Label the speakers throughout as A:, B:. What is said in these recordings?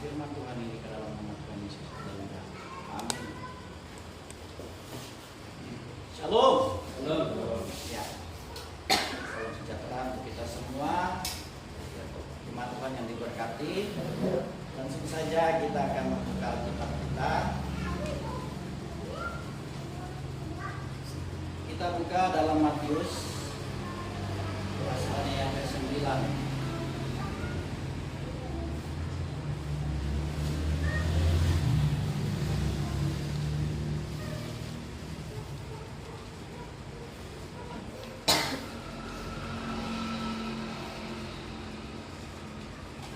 A: firman Tuhan ini ke dalam nama Tuhan Yesus. Amin. Shalom. Shalom. Ya. Salam sejahtera untuk kita semua. Jemaat Tuhan yang diberkati. Langsung saja kita akan membuka Alkitab kita. Kita buka dalam Matius pasalnya yang ke-9.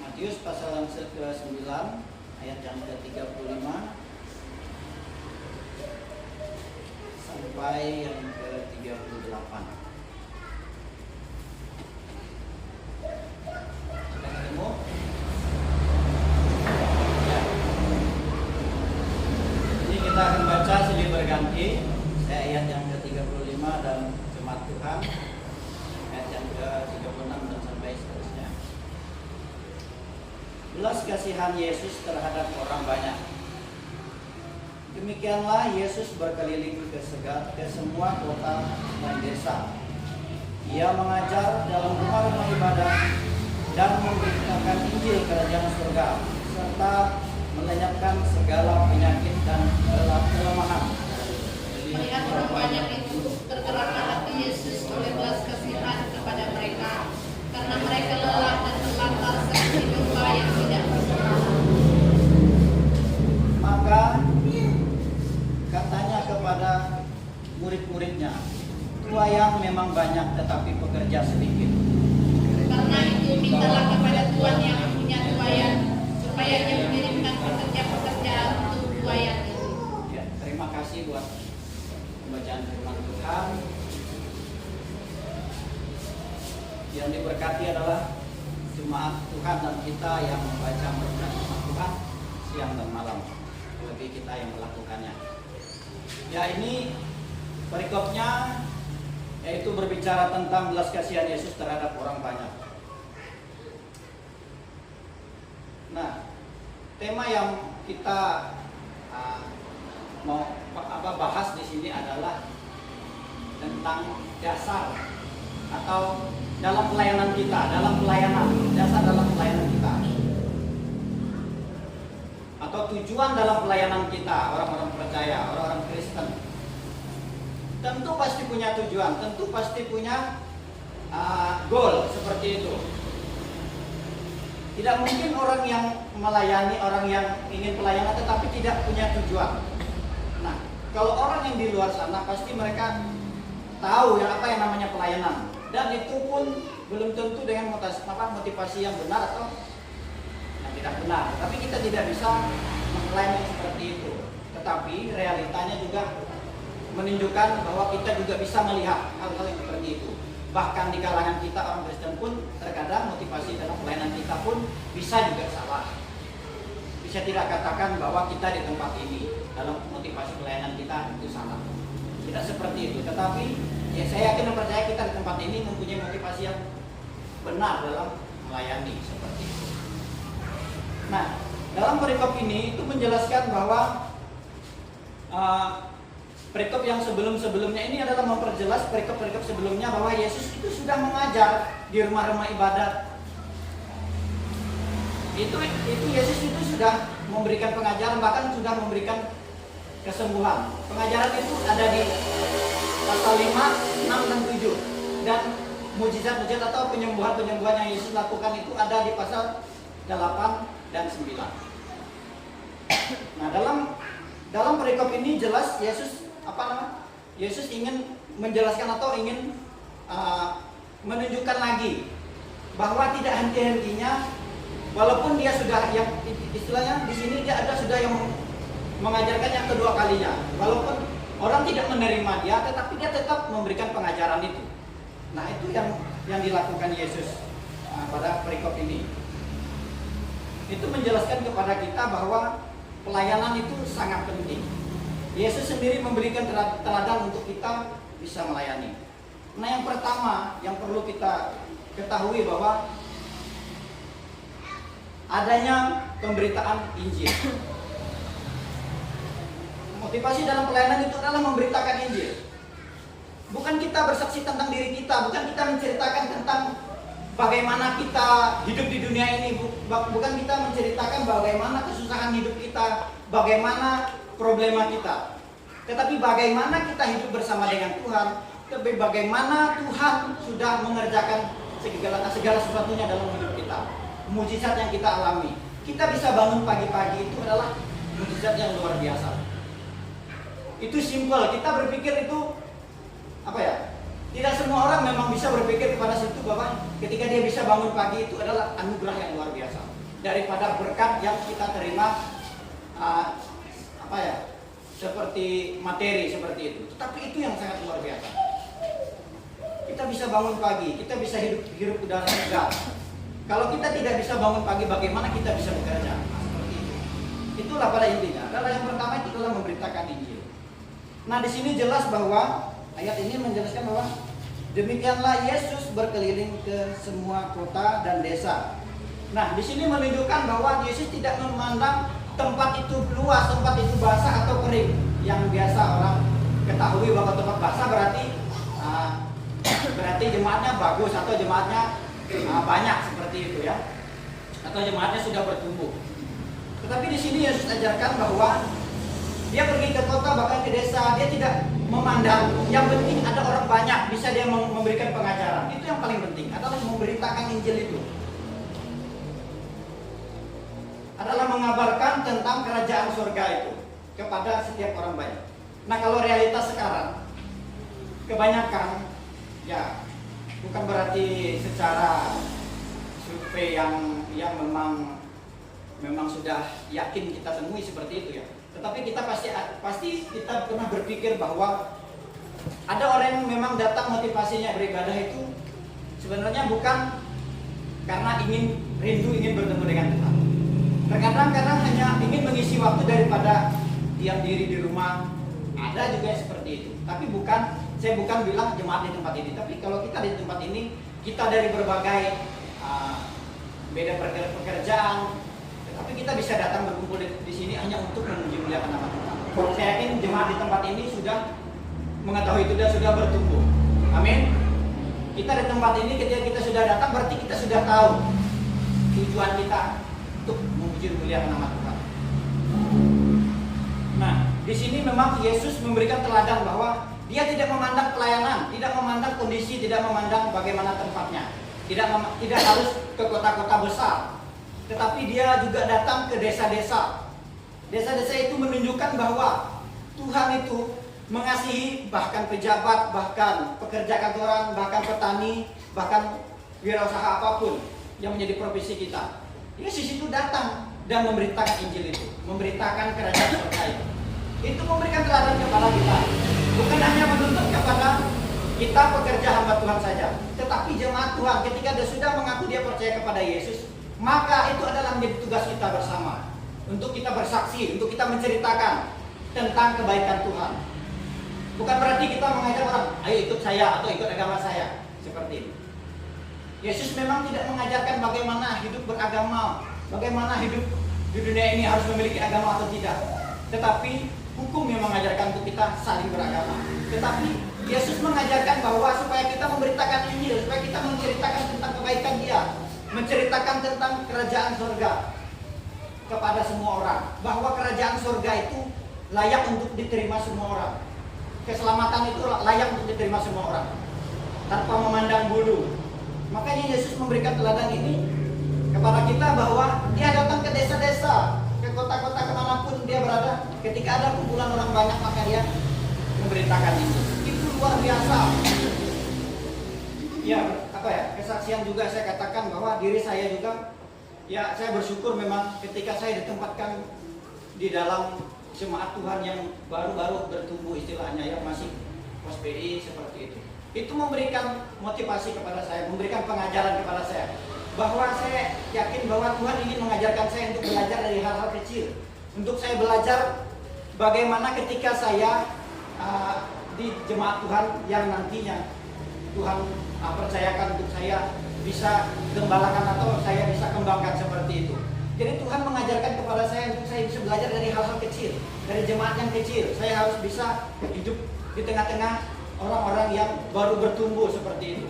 A: Matius pasal yang ke-9 ayat yang ke-35 sampai yang ke-38. Sudah ketemu? Ya. Ini kita akan baca silih berganti. Saya ayat yang ke-35 dan jemaat Tuhan ayat yang ke-36 dan sampai seterusnya. Belas kasihan Yesus terhadap orang banyak. Demikianlah Yesus berkeliling ke semua kota dan desa. Ia mengajar dalam rumah-rumah ibadah dan memberitakan Injil kerajaan surga, serta melenyapkan segala penyakit dan kelemahan.
B: Melihat orang banyak itu, tergeraklah hati Yesus oleh belas kasihan kepada mereka, karena mereka lelah dan terlantar seperti domba yang tidak bergembala.
A: Maka katanya kepada murid-muridnya, tuayan memang banyak tetapi pekerja sedikit.
B: Karena itu mintalah kepada Tuhan yang punya tuayan, supaya Ia mengirimkan pekerja-pekerja untuk tuayan itu.
A: Ya, terima kasih buat pembacaan firman Tuhan. Yang diberkati adalah jemaat Tuhan dan kita yang membaca firman Tuhan siang dan malam, lebih kita yang melakukannya. Ya, ini perikopnya yaitu berbicara tentang belas kasihan Yesus terhadap orang banyak. Nah, tema yang kita mau bahas di sini adalah tentang dasar atau dalam pelayanan kita, dasar dalam pelayanan kita, atau tujuan dalam pelayanan kita, orang-orang percaya, orang-orang Kristen. Tentu pasti punya tujuan, tentu pasti punya goal seperti itu. Tidak mungkin orang yang melayani, orang yang ingin pelayanan tetapi tidak punya tujuan. Nah, kalau orang yang di luar sana pasti mereka tahu ya apa yang namanya pelayanan, dan itu pun belum tentu dengan motivasi yang benar atau yang tidak benar. Tapi kita tidak bisa mengklaim seperti itu. Tetapi realitanya juga menunjukkan bahwa kita juga bisa melihat hal-hal yang seperti itu. Bahkan di kalangan kita orang Kristen pun terkadang motivasi dalam pelayanan kita pun bisa juga salah. Bisa tidak katakan bahwa kita di tempat ini dalam motivasi pelayanan kita itu salah. Tidak seperti itu. Tetapi ya, saya yakin dan percaya kita di tempat ini mempunyai motivasi yang benar dalam melayani seperti itu. Nah, dalam perikop ini itu menjelaskan bahwa perikop yang sebelumnya ini adalah memperjelas perikop-perikop sebelumnya bahwa Yesus itu sudah mengajar di rumah-rumah ibadat. Itu Yesus itu sudah memberikan pengajaran, bahkan sudah memberikan kesembuhan. Pengajaran itu ada di pasal 5, 6 dan 7. Dan mujizat-mujizat atau penyembuhan-penyembuhan yang Yesus lakukan itu ada di pasal 8 dan 9. Nah, dalam perikop ini jelas Yesus ingin menjelaskan atau ingin menunjukkan lagi bahwa tidak henti-hentinya, walaupun dia sudah yang istilahnya di sini dia sudah yang mengajarkan yang kedua kalinya, walaupun orang tidak menerima dia, tetapi dia tetap memberikan pengajaran itu. Nah, itu yang dilakukan Yesus pada perikop ini. Itu menjelaskan kepada kita bahwa pelayanan itu sangat penting. Yesus sendiri memberikan teladan untuk kita bisa melayani. Nah, yang pertama yang perlu kita ketahui bahwa adanya pemberitaan Injil. Motivasi dalam pelayanan itu adalah memberitakan Injil. Bukan kita bersaksi tentang diri kita, bukan kita menceritakan tentang bagaimana kita hidup di dunia ini, bukan kita menceritakan bagaimana kesusahan hidup kita, bagaimana problema kita. Tetapi bagaimana kita hidup bersama dengan Tuhan, tapi bagaimana Tuhan sudah mengerjakan segala sesuatunya dalam hidup kita. Mujizat yang kita alami. Kita bisa bangun pagi-pagi itu adalah mujizat yang luar biasa. Itu simpel, kita berpikir itu apa ya? Tidak semua orang memang bisa berpikir kepada situ bahwa ketika dia bisa bangun pagi itu adalah anugerah yang luar biasa. Daripada berkat yang kita terima seperti materi seperti itu. Tetapi itu yang sangat luar biasa. Kita bisa bangun pagi, kita bisa hirup udara segar. Kalau kita tidak bisa bangun pagi, bagaimana kita bisa bekerja? Seperti itu. Itulah pada intinya. Adalah yang pertama itu adalah memberitakan Injil. Nah, di sini jelas bahwa ayat ini menjelaskan bahwa demikianlah Yesus berkeliling ke semua kota dan desa. Nah, di sini menunjukkan bahwa Yesus tidak memandang tempat itu luas, tempat itu basah atau kering. Yang biasa orang ketahui bahwa tempat basah berarti jemaatnya bagus atau jemaatnya banyak seperti itu ya, atau jemaatnya sudah bertumbuh. Tetapi di sini Yesus ajarkan bahwa dia pergi ke kota bahkan ke desa, dia tidak memandang. Yang penting ada orang banyak, bisa dia memberikan pengajaran. Itu yang paling penting, adalah memberitakan Injil itu. Adalah mengabarkan tentang kerajaan surga itu kepada setiap orang banyak. Nah, kalau realitas sekarang kebanyakan ya bukan berarti secara survei yang memang sudah yakin kita temui seperti itu ya. Tetapi kita pasti kita pernah berpikir bahwa ada orang yang memang datang motivasinya beribadah itu sebenarnya bukan karena ingin bertemu dengan Tuhan. Terkadang hanya ingin mengisi waktu daripada diam diri di rumah. Ada juga seperti itu. Tapi saya bukan bilang jemaat di tempat ini. Tapi kalau kita di tempat ini, kita dari berbagai beda pekerjaan, tetapi kita bisa datang berkumpul di sini hanya untuk memuji muliakan nama Tuhan. Saya yakin jemaat di tempat ini sudah mengetahui itu dan sudah bertumbuh. Amin. Kita di tempat ini ketika kita sudah datang berarti kita sudah tahu tujuan kita untuk memuji muliakan nama Tuhan. Nah, di sini memang Yesus memberikan teladan bahwa dia tidak memandang pelayanan, tidak memandang kondisi, tidak memandang bagaimana tempatnya, tidak harus ke kota-kota besar, tetapi dia juga datang ke desa-desa. Desa-desa itu menunjukkan bahwa Tuhan itu mengasihi bahkan pejabat, bahkan pekerja kantoran, bahkan petani, bahkan wirausaha apapun yang menjadi profesi kita. Yesus itu datang dan memberitakan Injil itu, memberitakan kerajaan surga itu. Itu memberikan teladan kepada kita. Bukan hanya menuntut kepada kita pekerja hamba Tuhan saja, tetapi jemaat Tuhan ketika dia sudah mengaku dia percaya kepada Yesus, maka itu adalah menjadi tugas kita bersama untuk kita bersaksi, untuk kita menceritakan tentang kebaikan Tuhan. Bukan berarti kita mengajak orang, ayo ikut saya atau ikut agama saya, seperti itu. Yesus memang tidak mengajarkan bagaimana hidup beragama, bagaimana hidup di dunia ini harus memiliki agama atau tidak, tetapi hukum yang mengajarkan untuk kita saling beragama. Tetapi Yesus mengajarkan bahwa supaya kita memberitakan Injil, supaya kita menceritakan tentang kebaikan Dia, menceritakan tentang kerajaan surga kepada semua orang, bahwa kerajaan surga itu layak untuk diterima semua orang. Keselamatan itu layak untuk diterima semua orang tanpa memandang bulu. Makanya Yesus memberikan teladan ini kepada kita bahwa Dia datang ke desa-desa, ke kota-kota kemanapun dia berada. Ketika ada kumpulan orang banyak, maka dia memberitakan ini. Itu luar biasa. Ya, kesaksian juga saya katakan bahwa diri saya juga, ya saya bersyukur memang ketika saya ditempatkan di dalam jemaat Tuhan yang baru-baru bertumbuh istilahnya, ya masih pos PI seperti itu. Itu memberikan motivasi kepada saya, memberikan pengajaran kepada saya, bahwa saya yakin bahwa Tuhan ingin mengajarkan saya untuk belajar dari hal-hal kecil, untuk saya belajar bagaimana ketika saya di jemaat Tuhan yang nantinya Tuhan percayakan untuk saya bisa gembalakan atau saya bisa kembangkan seperti itu. Jadi Tuhan mengajarkan kepada saya untuk saya bisa belajar dari hal-hal kecil, dari jemaat yang kecil. Saya harus bisa hidup di tengah-tengah orang-orang yang baru bertumbuh seperti itu.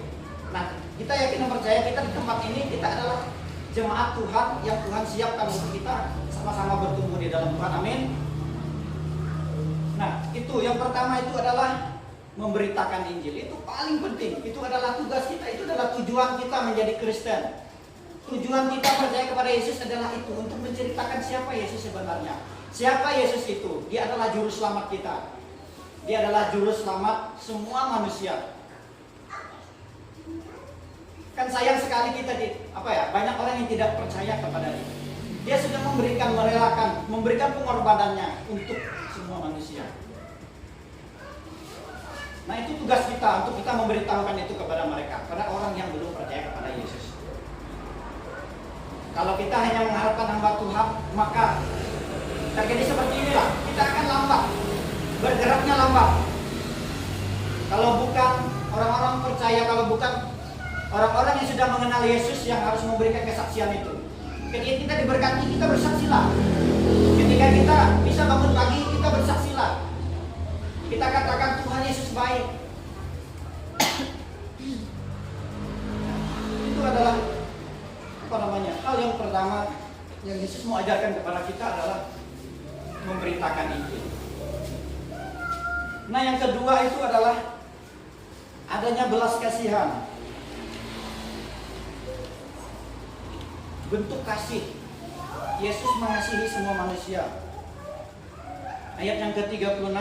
A: Nah, kita yakin dan percaya kita di tempat ini, kita adalah jemaat Tuhan yang Tuhan siapkan untuk kita sama-sama bertumbuh di dalam Tuhan. Amin. Nah, itu yang pertama itu adalah memberitakan Injil. Itu paling penting. Itu adalah tugas kita. Itu adalah tujuan kita menjadi Kristen. Tujuan kita percaya kepada Yesus adalah itu, untuk menceritakan siapa Yesus sebenarnya. Siapa Yesus itu? Dia adalah juru selamat kita. Dia adalah juru selamat semua manusia. Kan sayang sekali kita banyak orang yang tidak percaya kepada dia. Dia sudah merelakan, memberikan pengorbanannya untuk semua manusia. Nah, itu tugas kita untuk kita memberitahukan itu kepada mereka, pada orang yang belum percaya kepada Yesus. Kalau kita hanya mengharapkan hamba Tuhan, maka terjadi seperti inilah. Kita akan lambat, bergeraknya lambat. Kalau bukan orang-orang percaya, kalau bukan orang-orang yang sudah mengenal Yesus yang harus memberikan kesaksian itu. Ketika kita diberkati, kita bersaksilah. Ketika kita bisa bangun pagi, kita bersaksilah. Kita katakan Tuhan Yesus baik. Itu adalah hal yang pertama yang Yesus mau ajarkan kepada kita adalah memberitakan Injil. Nah, yang kedua itu adalah adanya belas kasihan. Bentuk kasih. Yesus mengasihi semua manusia. Ayat yang ke-36,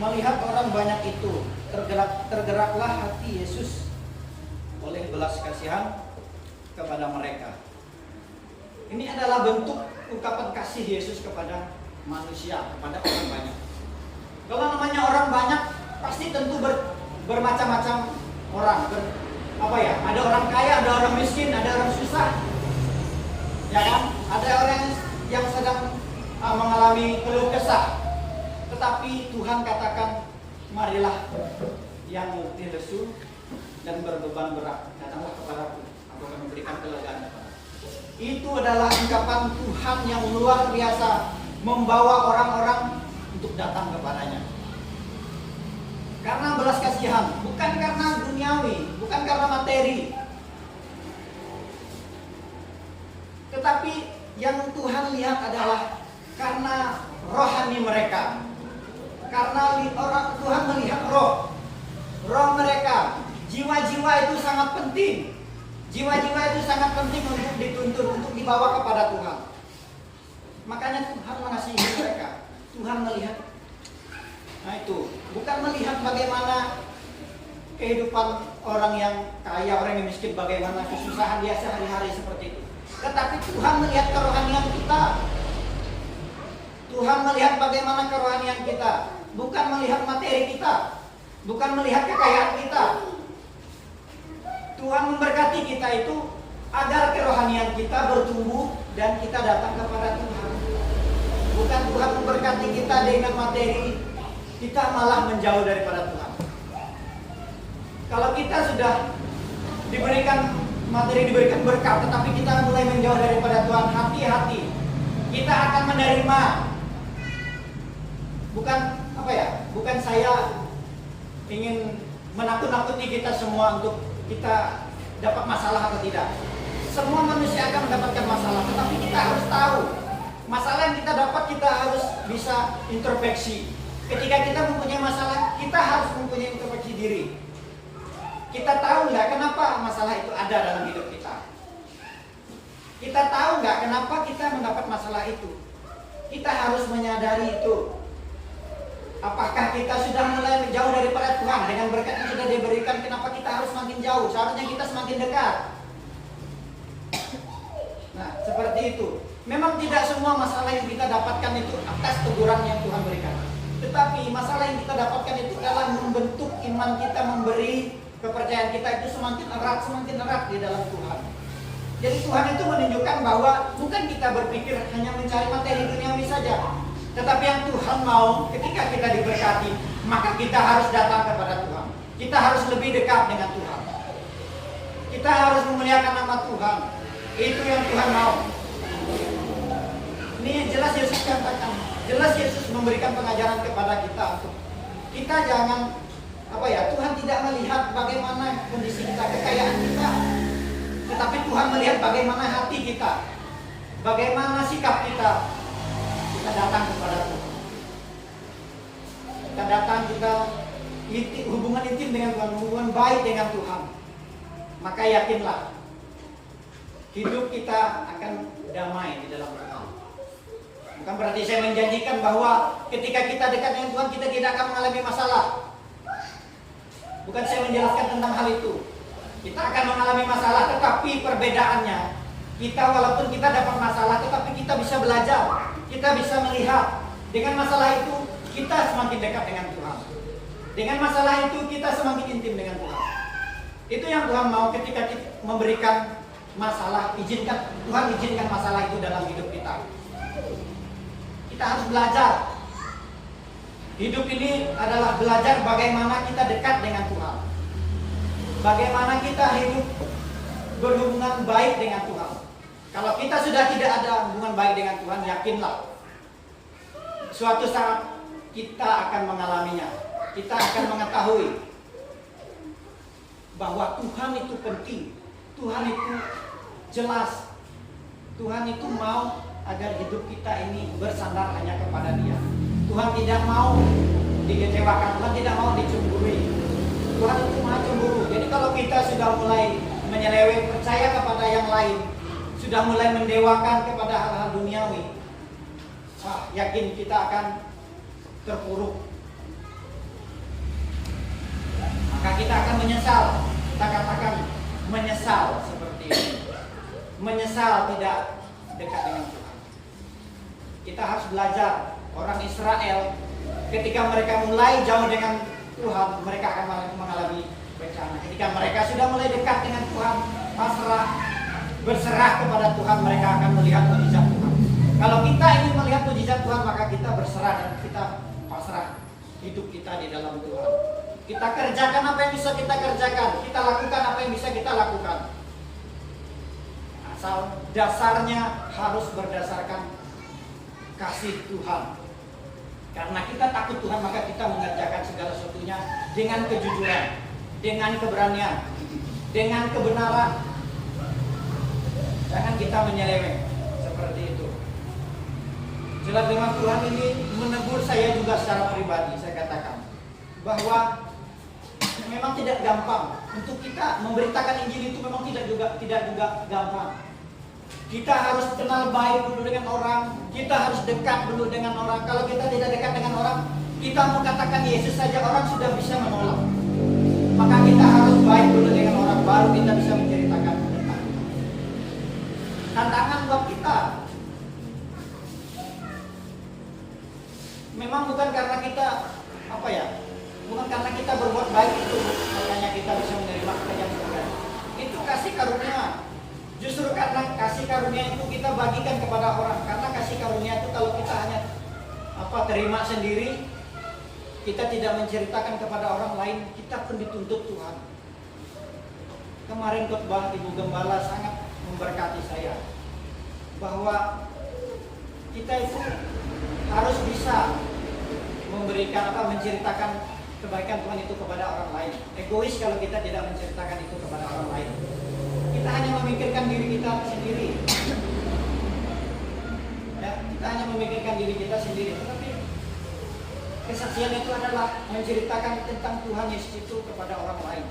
A: melihat orang banyak itu, tergeraklah hati Yesus oleh belas kasihan kepada mereka. Ini adalah bentuk ungkapan kasih Yesus kepada manusia, kepada orang banyak. Kalau namanya orang banyak, pasti tentu bermacam-macam orang. Ada orang kaya, ada orang miskin, ada orang susah. Ya kan? Ada orang yang sedang mengalami keluh kesah. Tetapi Tuhan katakan, marilah yang letih lesu dan berbeban berat, datanglah kepadaku, aku akan memberikan kelegaan. Itu adalah ungkapan Tuhan yang luar biasa, membawa orang-orang untuk datang kepadanya. Karena belas kasihan, bukan karena duniawi, bukan karena materi. Tetapi yang Tuhan lihat adalah karena rohani mereka. Karena Tuhan melihat roh mereka. Jiwa-jiwa itu sangat penting. Jiwa-jiwa itu sangat penting untuk dituntun, untuk dibawa kepada Tuhan. Makanya Tuhan mengasihi mereka. Tuhan melihat. Nah itu, bukan melihat bagaimana kehidupan orang yang kaya, orang yang miskin, bagaimana kesusahan dia sehari-hari seperti itu. Tetapi Tuhan melihat kerohanian kita. Tuhan melihat bagaimana kerohanian kita. Bukan melihat materi kita. Bukan melihat kekayaan kita. Tuhan memberkati kita itu agar kerohanian kita bertumbuh dan kita datang kepada Tuhan. Bukan Tuhan memberkati kita dengan materi, kita malah menjauh daripada Tuhan. Kalau kita sudah diberikan materi, diberikan berkat, tetapi kita mulai menjauh daripada Tuhan, hati-hati. Kita akan menerima. Bukan saya ingin menakut-nakuti kita semua untuk kita dapat masalah atau tidak. Semua manusia akan mendapatkan masalah, tetapi kita harus tahu masalah yang kita dapat, kita harus bisa introspeksi. Ketika kita mempunyai masalah, kita harus mempunyai introspeksi diri. Kita tahu nggak kenapa masalah itu ada dalam hidup kita? Kita tahu nggak kenapa kita mendapat masalah itu? Kita harus menyadari itu. Apakah kita sudah mulai menjauh daripada Tuhan dengan berkat yang sudah diberikan? Kenapa kita harus semakin jauh? Seharusnya kita semakin dekat. Nah, seperti itu. Memang tidak semua masalah yang kita dapatkan itu atas teguran yang Tuhan berikan. Tetapi masalah yang kita dapatkan itu adalah membentuk iman kita, memberi kepercayaan kita itu semakin erat di dalam Tuhan. Jadi Tuhan itu menunjukkan bahwa bukan kita berpikir hanya mencari materi duniawi saja. Tetapi yang Tuhan mau ketika kita diberkati, maka kita harus datang kepada Tuhan. Kita harus lebih dekat dengan Tuhan. Kita harus memuliakan nama Tuhan. Itu yang Tuhan mau. Ini jelas Yesus katakan, jelas Yesus memberikan pengajaran kepada kita untuk kita jangan Tuhan tidak melihat bagaimana kondisi kita, kekayaan kita, tetapi Tuhan melihat bagaimana hati kita, bagaimana sikap kita. Kita datang kepada Tuhan. Kita datang, kita hubungan intim dengan Tuhan, hubungan baik dengan Tuhan. Maka yakinlah, hidup kita akan damai di dalam Tuhan. Bukan berarti saya menjanjikan bahwa ketika kita dekat dengan Tuhan kita tidak akan mengalami masalah. Bukan saya menjelaskan tentang hal itu. Kita akan mengalami masalah, tetapi perbedaannya kita walaupun kita dapat masalah, tetapi kita bisa belajar, kita bisa melihat. Dengan masalah itu kita semakin dekat dengan Tuhan. Dengan masalah itu kita semakin intim dengan Tuhan. Itu yang Tuhan mau ketika kita memberikan masalah, Tuhan izinkan masalah itu dalam hidup kita. Kita harus belajar. Hidup ini adalah belajar bagaimana kita dekat dengan Tuhan. Bagaimana kita hidup berhubungan baik dengan Tuhan. Kalau kita sudah tidak ada hubungan baik dengan Tuhan, yakinlah suatu saat kita akan mengalaminya. Kita akan mengetahui bahwa Tuhan itu penting. Tuhan itu jelas. Tuhan itu mau agar hidup kita ini bersandar hanya kepada Dia. Tuhan tidak mau dikecewakan, Tuhan tidak mau dicemburui. Tuhan itu maha cemburu. Jadi kalau kita sudah mulai menyeleweng, percaya kepada yang lain, sudah mulai mendewakan kepada hal-hal duniawi, yakin kita akan terpuruk. Maka kita akan menyesal. Kita katakan menyesal seperti ini. Menyesal tidak dekat dengan Tuhan. Kita harus belajar. Orang Israel ketika mereka mulai jauh dengan Tuhan, mereka akan mengalami bencana. Ketika mereka sudah mulai dekat dengan Tuhan, pasrah, berserah kepada Tuhan, mereka akan melihat mujizat Tuhan. Kalau kita ingin melihat mujizat Tuhan, maka kita berserah dan kita pasrah hidup kita di dalam Tuhan. Kita kerjakan apa yang bisa kita kerjakan, kita lakukan apa yang bisa kita lakukan. Asal dasarnya harus berdasarkan kasih Tuhan. Karena kita takut Tuhan, maka kita mengerjakan segala sesuatunya dengan kejujuran, dengan keberanian, dengan kebenaran. Jangan kita menyeleweng seperti itu. Jelas firman Tuhan ini menegur saya juga secara pribadi. Saya katakan bahwa memang tidak gampang untuk kita memberitakan Injil itu, memang tidak juga gampang. Kita harus kenal baik dulu dengan orang, kita harus dekat dulu dengan orang. Kalau kita tidak dekat dengan orang, kita mau katakan Yesus saja orang sudah bisa menolak. Maka kita harus baik dulu dengan orang, baru kita bisa menceritakan tentang Tuhan. Tantangan buat kita. Memang bukan karena kita bukan karena kita berbuat baik itu makanya kita bisa menerima pekerjaan Tuhan. Itu kasih karunia. Justru karena kasih karunia itu kita bagikan kepada orang. Karena kasih karunia itu kalau kita hanya terima sendiri, kita tidak menceritakan kepada orang lain, kita pun dituntut Tuhan. Kemarin khotbah Ibu Gembala sangat memberkati saya bahwa kita itu harus bisa memberikan menceritakan kebaikan Tuhan itu kepada orang lain. Egois kalau kita tidak menceritakan itu kepada orang lain. Kita hanya memikirkan diri kita sendiri. Ya, kita hanya memikirkan diri kita sendiri. Tetapi kesaksian itu adalah menceritakan tentang Tuhan Yesus itu kepada orang lain.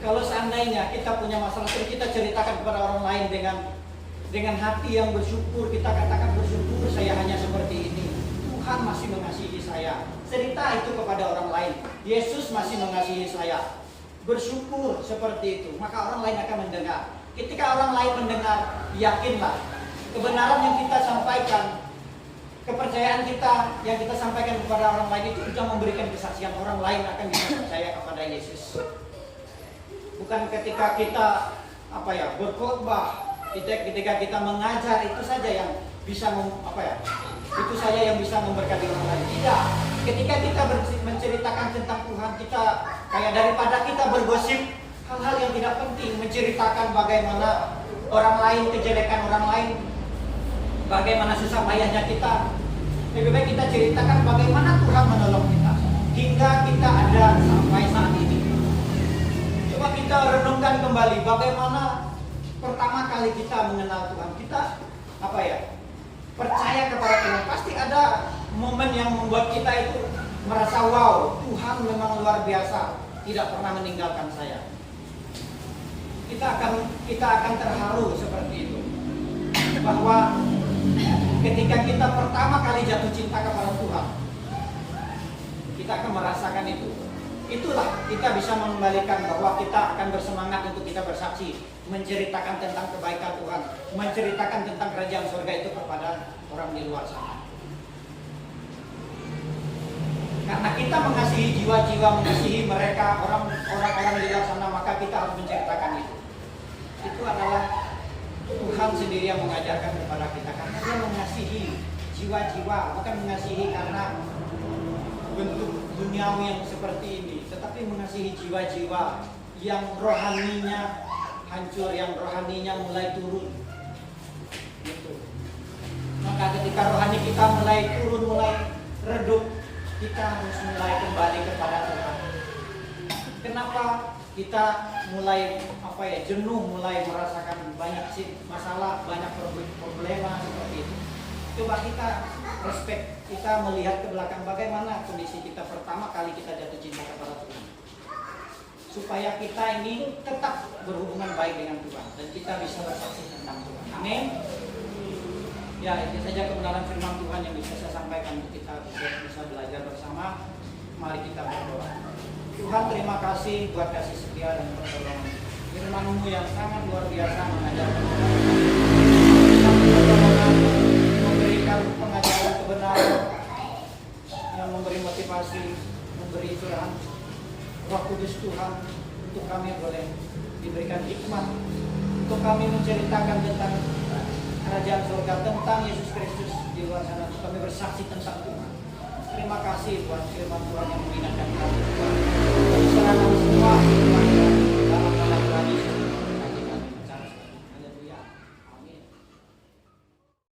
A: Kalau seandainya kita punya masalah, kita ceritakan kepada orang lain dengan hati yang bersyukur, kita katakan bersyukur saya hanya seperti ini. Tuhan masih mengasihi saya. Cerita itu kepada orang lain. Yesus masih mengasihi saya. Bersyukur seperti itu, maka orang lain akan mendengar. Ketika orang lain mendengar, yakinlah kebenaran yang kita sampaikan, kepercayaan kita yang kita sampaikan kepada orang lain itu sudah memberikan kesaksian. Orang lain akan bisa percaya kepada Yesus. Bukan ketika kita berkhotbah, ketika kita mengajar itu saja yang bisa itu saja yang bisa memberkati orang lain. Tidak. Ketika kita menceritakan tentang Tuhan, kita kayak daripada kita bergosip hal-hal yang tidak penting, menceritakan bagaimana orang lain, kejelekan orang lain, bagaimana susah payahnya kita. Lebih baik kita ceritakan bagaimana Tuhan menolong kita hingga kita ada sampai saat ini. Coba kita renungkan kembali bagaimana pertama kali kita mengenal Tuhan. Kita percaya kepada Tuhan. Pasti ada momen yang membuat kita itu merasa wow, Tuhan memang luar biasa, tidak pernah meninggalkan saya. Kita akan terharu seperti itu, bahwa ketika kita pertama kali jatuh cinta kepada Tuhan, kita akan merasakan itu. Itulah kita bisa mengembalikan bahwa kita akan bersemangat untuk kita bersaksi, menceritakan tentang kebaikan Tuhan, menceritakan tentang kerajaan surga itu kepada orang di luar sana. Karena kita mengasihi jiwa-jiwa, mengasihi mereka, orang-orang di luar sana, maka kita harus menceritakan itu. Itu adalah Tuhan sendiri yang mengajarkan kepada kita, karena Dia mengasihi jiwa-jiwa, bukan mengasihi karena bentuk duniawi yang seperti ini, tetapi mengasihi jiwa-jiwa yang rohaninya hancur, yang rohaninya mulai turun. Gitu. Maka ketika rohani kita mulai turun, mulai redup, kita harus mulai kembali kepada Tuhan. Kenapa kita mulai jenuh, mulai merasakan banyak masalah, banyak problema seperti itu? Coba kita respect, kita melihat ke belakang bagaimana kondisi kita pertama kali kita jatuh cinta kepada Tuhan, supaya kita ini tetap berhubungan baik dengan Tuhan dan kita bisa bersaksi tentang Tuhan. Amin. Ya, itu saja kebenaran firman Tuhan yang bisa saya sampaikan untuk kita bisa belajar bersama. Mari kita berdoa. Tuhan, terima kasih buat kasih setia dan pertolongan. Firman-Mu yang sangat luar biasa mengajarkan pertolongan, memberikan pengajaran kebenaran, yang memberi motivasi, memberi curahan Roh Kudus Tuhan, untuk kami boleh diberikan hikmat, untuk kami menceritakan tentang kerajaan surga, tentang Yesus Kristus di luar sana, untuk kami bersaksi tentang Tuhan. Terima kasih buat firman Tuhan yang membina